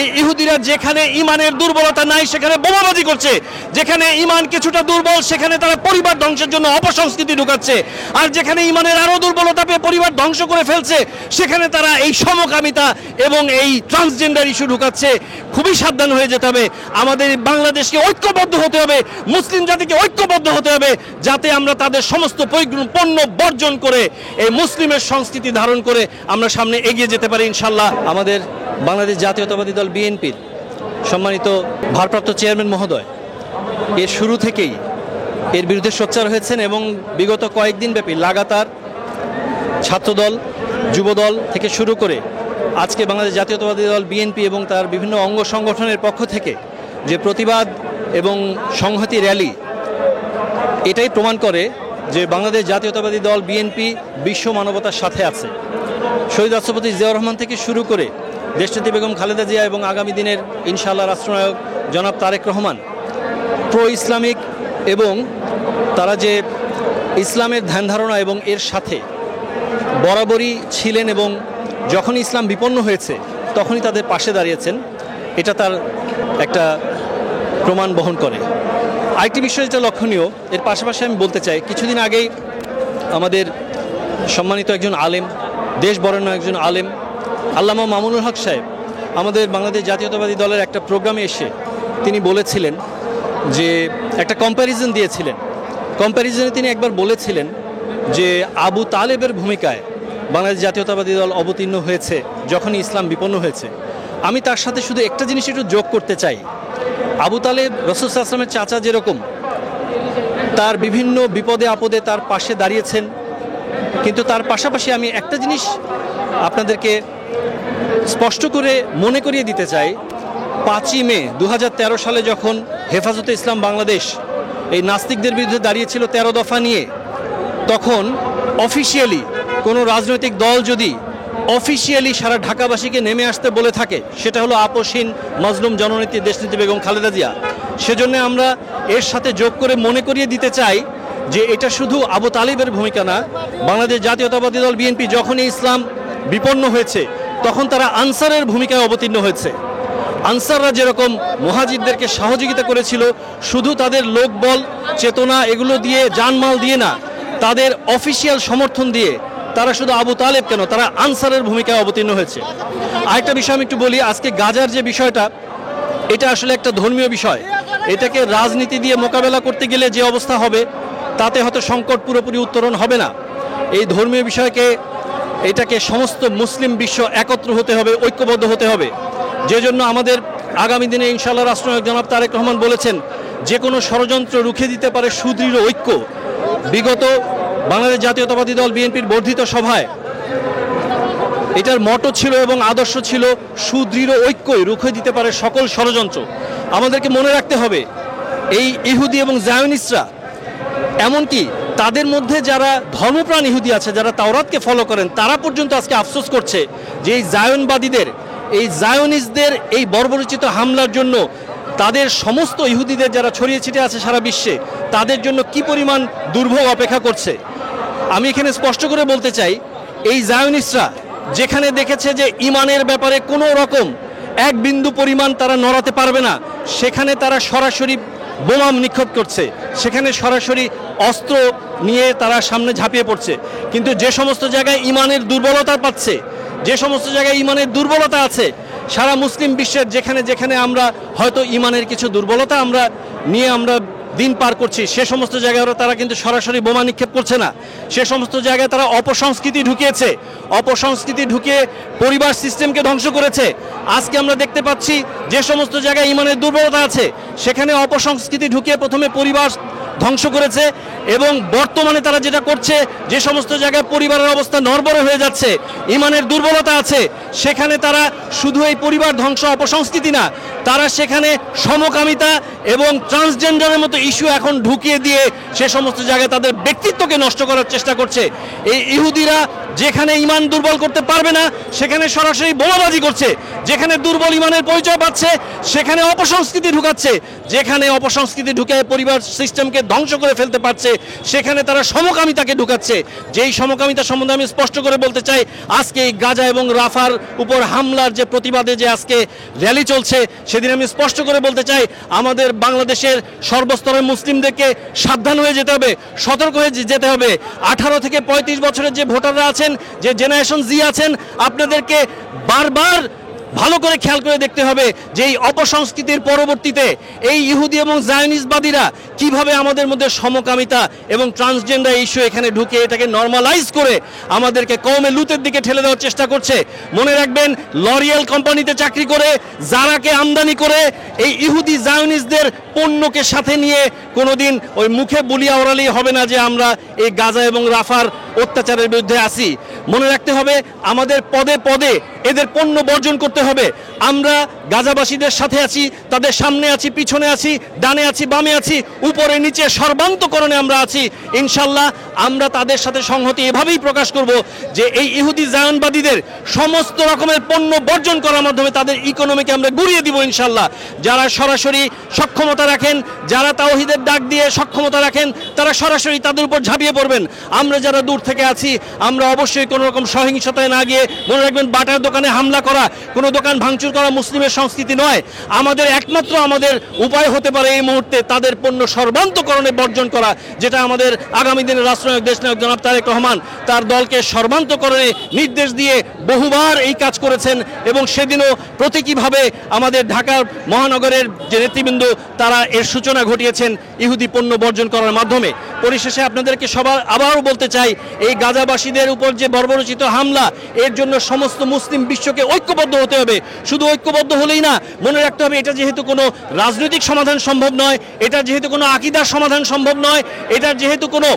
এই ইহুদিরা যেখানে ইমানের দুর্বলতা নাই সেখানে বোমাবাজি করছে, যেখানে ইমান কিছুটা দুর্বল সেখানে তারা পরিবার ধ্বংসের জন্য অপসংস্কৃতি ঢুকাচ্ছে, আর যেখানে ইমানের আরও দুর্বলতা পেয়ে পরিবার ধ্বংস করে ফেলছে সেখানে তারা এই সমকামিতা এবং এই ট্রান্সজেন্ডার ইস্যু ঢুকাচ্ছে। খুবই সাবধান হয়ে যেতে হবে, আমাদের বাংলাদেশকে ঐক্যবদ্ধ হতে হবে, মুসলিম জাতিকে ঐক্যবদ্ধ হতে হবে, যাতে আমরা তাদের সমস্ত পণ্য বর্জন করে এই মুসলিমের সংস্কৃতি ধারণ করে আমরা সামনে এগিয়ে যেতে পারি ইনশাল্লাহ। আমাদের বাংলাদেশ জাতীয়তাবাদী দল বিএনপির সম্মানিত ভারপ্রাপ্ত চেয়ারম্যান মহোদয় এর শুরু থেকেই এর বিরুদ্ধে সোচ্চার হয়েছেন এবং বিগত কয়েকদিন ব্যাপী লাগাতার ছাত্রদল, যুবদল থেকে শুরু করে আজকে বাংলাদেশ জাতীয়তাবাদী দল বিএনপি এবং তার বিভিন্ন অঙ্গ সংগঠনের পক্ষ থেকে যে প্রতিবাদ এবং সংহতি র্যালি, এটাই প্রমাণ করে যে বাংলাদেশ জাতীয়তাবাদী দল বিএনপি বিশ্ব মানবতার সাথে আছে। শহীদ রাষ্ট্রপতি জিয়াউর রহমান থেকে শুরু করে দেশনেত্রী বেগম খালেদা জিয়া এবং আগামী দিনের ইনশাআল্লাহ রাষ্ট্রনায়ক জনাব তারেক রহমান প্রো ইসলামিক এবং তারা যে ইসলামের ধ্যান ধারণা এবং এর সাথে বরাবরই ছিলেন এবং যখন ইসলাম বিপন্ন হয়েছে তখনই তাদের পাশে দাঁড়িয়েছেন, এটা তার একটা প্রমাণ বহন করে। আরেকটি বিষয় যেটা লক্ষণীয়, এর পাশাপাশি আমি বলতে চাই, কিছুদিন আগেই আমাদের সম্মানিত একজন আলেম, দেশ বরেণ্য একজন আলেম আল্লামা মামুনুল হক সাহেব আমাদের বাংলাদেশ জাতীয়তাবাদী দলের একটা প্রোগ্রামে এসে তিনি বলেছিলেন যে একটা কম্প্যারিজন দিয়েছিলেন। কম্প্যারিজনে তিনি একবার বলেছিলেন যে আবু তালেবের ভূমিকায় বাংলাদেশ জাতীয়তাবাদী দল অবতীর্ণ হয়েছে যখনই ইসলাম বিপন্ন হয়েছে। আমি তার সাথে শুধু একটা জিনিস একটু যোগ করতে চাই। আবু তালেব রাসূল সাল্লাল্লাহু আলাইহি ওয়াসাল্লামের চাচা যেরকম তার বিভিন্ন বিপদে আপদে তার পাশে দাঁড়িয়েছেন, কিন্তু তার পাশাপাশি আমি একটা জিনিস আপনাদেরকে স্পষ্ট করে মনে করিয়ে দিতে চাই। 5ই মে 2013 সালে যখন হেফাজতে ইসলাম বাংলাদেশ এই নাস্তিকদের বিরুদ্ধে দাঁড়িয়েছিল 13 দফা নিয়ে, তখন অফিসিয়ালি কোনো রাজনৈতিক দল যদি অফিসিয়ালি সারা ঢাকাবাসীকে নেমে আসতে বলে থাকে, সেটা হলো আপসহীন মাজলুম জননেত্রী দেশনেত্রী বেগম খালেদা জিয়া। সেজন্য আমরা এর সাথে যোগ করে মনে করিয়ে দিতে চাই যে এটা শুধু আবু তালিবের ভূমিকা না, বাংলাদেশ জাতীয়তাবাদী দল বিএনপি যখনই ইসলাম বিপন্ন হয়েছে তখন তারা আনসারের ভূমিকায় অবতীর্ণ হয়েছে। আনসাররা যেরকম মুহাজিরদেরকে সহযোগিতা করেছিল, শুধু তাদের লোকবল চেতনা এগুলো দিয়ে, জানমাল দিয়ে না, তাদের অফিসিয়াল সমর্থন দিয়ে তারা শুধু আবু তালেব কেন, তারা আনসারের ভূমিকায় অবতীর্ণ হয়েছে। আরেকটা বিষয় আমি একটু বলি, আজকে গাজার যে বিষয়টা, এটা আসলে একটা ধর্মীয় বিষয়। এটাকে রাজনীতি দিয়ে মোকাবেলা করতে গেলে যে অবস্থা হবে তাতে হয়তো সংকট পুরোপুরি উত্তরণ হবে না। এই ধর্মীয় বিষয়কে, এটাকে সমস্ত মুসলিম বিশ্ব একত্র হতে হবে, ঐক্যবদ্ধ হতে হবে। যে জন্য আমাদের আগামী দিনে ইনশাআল্লাহ রাষ্ট্রনায়ক জনাব তারেক রহমান বলেছেন যে কোনো ষড়যন্ত্র রুখে দিতে পারে সুদৃঢ় ঐক্য। বিগত বাংলাদেশ জাতীয়তাবাদী দল বিএনপির বর্ধিত সভায় এটার মটো ছিল এবং আদর্শ ছিল সুদৃঢ় ঐক্যই রুখে দিতে পারে সকল ষড়যন্ত্র। আমাদেরকে মনে রাখতে হবে এই ইহুদি এবং জায়নিস্টরা, এমনকি তাদের মধ্যে যারা ধর্মপ্রাণ ইহুদি আছে, যারা তাওরাতকে ফলো করেন, তারা পর্যন্ত আজকে আফসোস করছে যে এই জায়নবাদীদের, এই জায়নিস্টদের এই বর্বরোচিত হামলার জন্য তাদের সমস্ত ইহুদিদের যারা ছড়িয়ে ছিটিয়ে আছে সারা বিশ্বে, তাদের জন্য কি পরিমাণ দুর্ভোগ অপেক্ষা করছে। আমি এখানে স্পষ্ট করে বলতে চাই, এই জায়নিস্টরা যেখানে দেখেছে যে ইমানের ব্যাপারে কোনো রকম এক বিন্দু পরিমাণ তারা নড়াতে পারবে না, সেখানে তারা সরাসরি বোমা নিক্ষেপ করছে, সেখানে সরাসরি অস্ত্র নিয়ে তারা সামনে ঝাঁপিয়ে পড়ছে। কিন্তু যে সমস্ত জায়গায় ইমানের দুর্বলতা পাচ্ছে, যে সমস্ত জায়গায় ইমানের দুর্বলতা আছে, সারা মুসলিম বিশ্বের যেখানে যেখানে আমরা হয়তো ইমানের কিছু দুর্বলতা আমরা নিয়ে আমরা দিন পার করছি, সে সমস্ত জায়গায় তারা কিন্তু সরাসরি বোমা নিক্ষেপ করছে না। সে সমস্ত জায়গায় তারা অপসংস্কৃতি ঢুকিয়েছে, অপসংস্কৃতি ঢুকিয়ে পরিবার সিস্টেমকে ধ্বংস করেছে। আজকে আমরা দেখতে পাচ্ছি যে সমস্ত জায়গায় ইমানের দুর্বলতা আছে সেখানে অপসংস্কৃতি ঢুকিয়ে প্রথমে পরিবার ধ্বংস করেছে, এবং বর্তমানে তারা যেটা করছে, যে সমস্ত জায়গায় পরিবারের অবস্থা নড়বড়ে হয়ে যাচ্ছে, ইমানের দুর্বলতা আছে, সেখানে তারা শুধু এই পরিবার ধ্বংস অপসংস্কৃতি না, তারা সেখানে সমকামিতা এবং ট্রান্সজেন্ডারের মতো ইস্যু এখন ঢুকিয়ে দিয়ে সে সমস্ত জায়গায় তাদের ব্যক্তিত্বকে নষ্ট করার চেষ্টা করছে। এই ইহুদিরা যেখানে ইমান দুর্বল করতে পারবে না সেখানে সরাসরি বোমাবাজি করছে, যেখানে দুর্বল ইমানের পরিচয় পাচ্ছে সেখানে অপসংস্কৃতি ঢুকাচ্ছে, যেখানে অপসংস্কৃতি ঢুকে পরিবার সিস্টেমকে ধ্বংস করে ফেলতে পারছে সেখানে তারা সমকামিতাকে ঢুকাচ্ছে। যেই সমকামিতা সম্বন্ধে আমি স্পষ্ট করে বলতে চাই, আজকে এই গাজা এবং রাফার উপর হামলার যে প্রতিবাদে যে আজকে র্যালি চলছে, সেদিন আমি স্পষ্ট করে বলতে চাই আমাদের বাংলাদেশের সর্বস্তরের মুসলিমদেরকে সাবধান হয়ে যেতে হবে, সতর্ক হয়ে যেতে হবে। 18 থেকে 35 বছরের যে ভোটাররা আছেন, যে জেনারেশন জি আছেন, আপনাদেরকে বারবার ভালো করে খেয়াল করে দেখতে হবে যে এই অপসংস্কৃতির পরবর্তীতে এই ইহুদি এবং জায়নিস্টবাদীরা কিভাবে আমাদের মধ্যে সমকামিতা এবং ট্রান্সজেন্ডার ইস্যু এখানে ঢুকে এটাকে নর্মালাইজ করে আমাদেরকে কওমে লুতের দিকে ঠেলে দেওয়ার চেষ্টা করছে। মনে রাখবেন, লরিয়াল কোম্পানিতে চাকরি করে যারাকে আমদানি করে এই ইহুদি জায়নিস্টদের পণ্যকে সাথে নিয়ে কোনোদিন ওই মুখে বুলিয়া ওড়ালেই হবে না যে আমরা এই গাজা এবং রাফার অত্যাচারের বিরুদ্ধে আছি। মনে রাখতে হবে আমাদের পদে পদে এদের পণ্য বর্জন করতে হবে। আমরা গাজাবাসীদের সাথে আছি, তাদের সামনে আছি, পিছনে আছি, ডানে আছি, বামে আছি, উপরে নিচে সর্বান্তকরণে আমরা আছি। ইনশাল্লাহ আমরা তাদের সাথে সংহতি এভাবেই প্রকাশ করব যে এই ইহুদি জায়নবাদীদের সমস্ত রকমের পণ্য বর্জন করার মাধ্যমে তাদের ইকোনমিকে আমরা গুড়িয়ে দিব ইনশাল্লাহ। যারা সরাসরি সক্ষমতা রাখেন, যারা তাওহীদের ডাক দিয়ে সক্ষমতা রাখেন, তারা সরাসরি তাদের উপর ঝাঁপিয়ে পড়বেন। আমরা যারা দূর থেকে আছি আমরা অবশ্যই কোনো রকম সহিংসতায় না গিয়ে, মনে রাখবেন বাটার দোকানে হামলা করা, কোনো দোকান ভাঙচুর করা মুসলিমের সংস্কৃতি নয়। আমাদের একমাত্র উপায় হতে পারে এই মুহূর্তে তাদের পণ্য সর্বান্তকরণে বর্জন করা, যেটা আমাদের আগামী দিনের রাষ্ট্রনায়ক দেশনায়ক জনাব তারেক রহমান তার দলকে সর্বান্তকরণে নির্দেশ দিয়ে বহুবার এই কাজ করেছেন এবং সেদিনও প্রতীকীভাবে আমাদের ঢাকা মহানগরের যে নেতৃবৃন্দ তারা এর সূচনা ঘটিয়েছেন ইহুদি পণ্য বর্জন করার মাধ্যমে। পরিশেষে আপনাদেরকে সবার আবারও বলতে চাই, এই গাজাবাসীদের উপর যে বর্বরচিত হামলা, এর জন্য সমস্ত মুসলিম বিশ্বকে ঐক্যবদ্ধ হতে হবে। শুধু ঐক্যবদ্ধ হলেই না, মনে রাখতে হবে এটা যেহেতু কোনো রাজনৈতিক সমাধান সম্ভব নয়, এটা যেহেতু কোনো আকীদার সমাধান সম্ভব নয়, এটা যেহেতু কোনো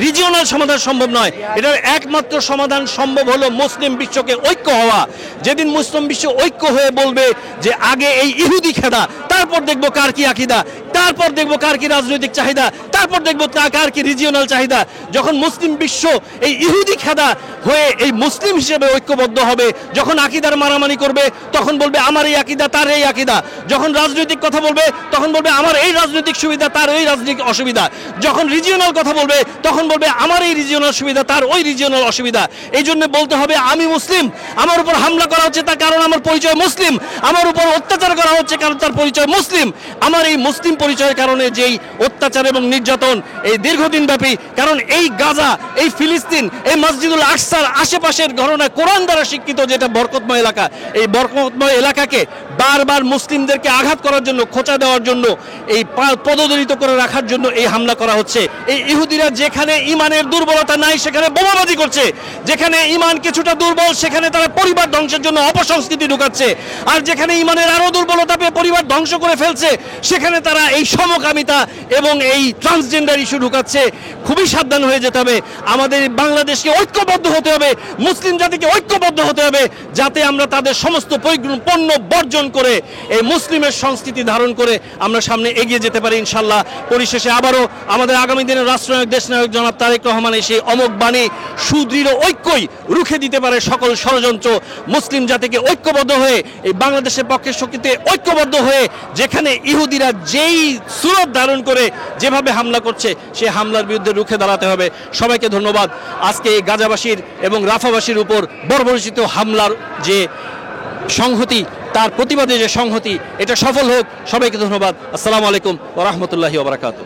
রিজিওনাল সমাধান সম্ভব নয়, এটার একমাত্র সমাধান সম্ভব হলো মুসলিম বিশ্বকে ঐক্য হওয়া। যেদিন মুসলিম বিশ্ব ঐক্য হয়ে বলবে যে আগে এই ইহুদি খেদা, তারপর দেখবো কার কি আকীদা, তারপর দেখবো কার কি রাজনৈতিক চাহিদা, তারপর দেখবো কার কি রিজিওনাল চাহিদা। যখন মুসলিম বিশ্ব এই ইহুদি খেদা হয়ে এই মুসলিম হিসেবে ঐক্যবদ্ধ হবে, যখন আকীদার মারামারি করবে তখন বলবে আমার এই আকীদা, তার এই আকীদা। যখন রাজনৈতিক কথা বলবে তখন বলবে আমার এই রাজনৈতিক সুবিধা, তার ওই রাজনৈতিক অসুবিধা। যখন রিজিওনাল কথা বলবে তখন বলবে আমার এই রিজিওনাল সুবিধা, তার ওই রিজিওনাল অসুবিধা। এই জন্য বলতে হবে আমি মুসলিম, আমার উপর হামলা করা হচ্ছে তার কারণ আমার পরিচয় মুসলিম, আমার উপর অত্যাচার করা হচ্ছে কারণ তার পরিচয় মুসলিম। আমার এই মুসলিম পরিচয়ের কারণে যেই অত্যাচার এবং নির্যাতন এই দীর্ঘদিন ব্যাপী, কারণ এই গাজা, এই ফিলিস্তিন, এই মসজিদুল আকসার আশেপাশের ঘটনা কোরআন দ্বারা শিক্ষিত যেটা বরকতময় এলাকা, এই বরকতময় এলাকাকে বারবার মুসলিমদেরকে আঘাত করার জন্য, খোঁচা দেওয়ার জন্য, এই পদদলিত করে রাখার জন্য এই হামলা করা হচ্ছে। এই ইহুদিরা যেখানে ইমানের দুর্বলতা নাই সেখানে বোমাবাজি করছে, যেখানে ইমান কিছুটা দুর্বল সেখানে তারা পরিবার ধ্বংসের জন্য অপসংস্কৃতি ঢুকাচ্ছে, আর যেখানে ইমানের আরো দুর্বলতা পেয়ে পরিবার ধ্বংস করে ফেলছে সেখানে তারা এই সমকামিতা এবং এই ট্রান্সজেন্ডার ইস্যু ঢুকাচ্ছে। খুবই সাবধান হয়ে যেতে হবে। আমাদের বাংলাদেশকে ঐক্যবদ্ধ হতে হবে, মুসলিম জাতিকে ঐক্যবদ্ধ হতে হবে, যাতে আমরা তাদের সমস্ত পণ্য বর্জন করে এই মুসলিমের সংস্কৃতি ধারণ করে আমরা সামনে এগিয়ে যেতে পারি ইনশাল্লাহ। পরিশেষে আবারও আমাদের আগামী দিনের রাষ্ট্রনায়ক দেশনায়ক জনাব তারেক রহমানের সেই অমোঘ বাণী, সুদৃঢ় ঐক্যই রুখে দিতে পারে সকল ষড়যন্ত্র। মুসলিম জাতিকে ঐক্যবদ্ধ হয়ে এই বাংলাদেশের পক্ষে শক্তিতে ঐক্যবদ্ধ হয়ে যেখানে ইহুদিরা যেই সুরত ধারণ করে যেভাবে হামলা করছে সেই হামলার বিরুদ্ধে রুখে দাঁড়াতে হবে। সবাইকে ধন্যবাদ। আজকে এই গাজাবাসীর এবং রাফাবাসীর উপর বর্বরচিত হামলার যে সংহতি, তার প্রতিবাদে যে সংহতি, এটা সফল হোক। সবাইকে ধন্যবাদ। আসসালামু আলাইকুম ওয়া রাহমাতুল্লাহি ওয়া বারাকাতুহু।